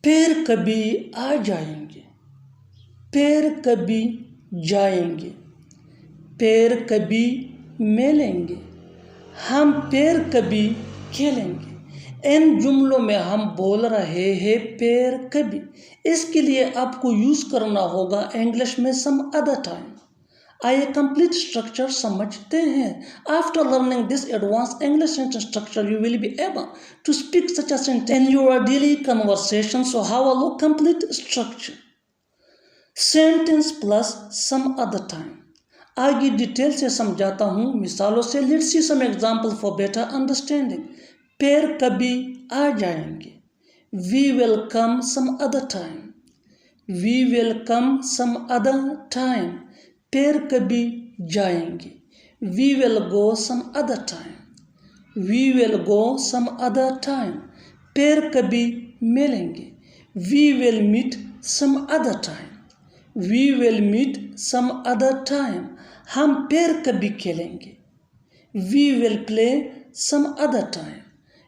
पैर कभी आ जाएंगे, पैर कभी जाएंगे, पैर कभी मिलेंगे, हम पैर कभी खेलेंगे। इन जुमलों में हम बोल रहे हैं पैर कभी। इसके लिए आपको यूज़ करना होगा इंग्लिश में सम अदर टाइम। आइए कंप्लीट स्ट्रक्चर समझते हैं। After learning this advance English sentence structure you will be able to speak such a sentence in your daily conversation. So how a look complete structure. Sentence plus some other time. आगे detail से समझाता हूँ मिसालों से। Let's see some example for better understanding. पैर कभी आ जाएंगे, we will come some other time, we will come some other time. पैर कभी जाएंगे, we will go some other time, we will go some other time. पैर कभी मिलेंगे, we will meet some other time, we will meet some other time. हम पैर कभी खेलेंगे, we will play some other time,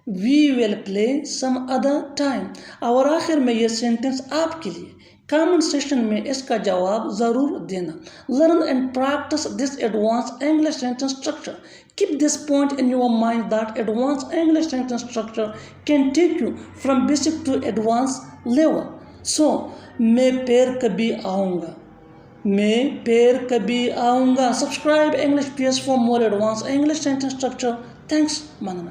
we will play some other time. और आखिर में ये सेंटेंस आपके लिए कमेंट सेक्शन में इसका जवाब ज़रूर देना। Learn and practice this advance English sentence structure. Keep this point in your mind that advanced English sentence structure can take you from basic to advanced level. So, मैं पैर कभी आऊँगा, मैं पैर कभी आऊँगा। Subscribe English PS for more advanced English sentence structure. Thanks, Manana.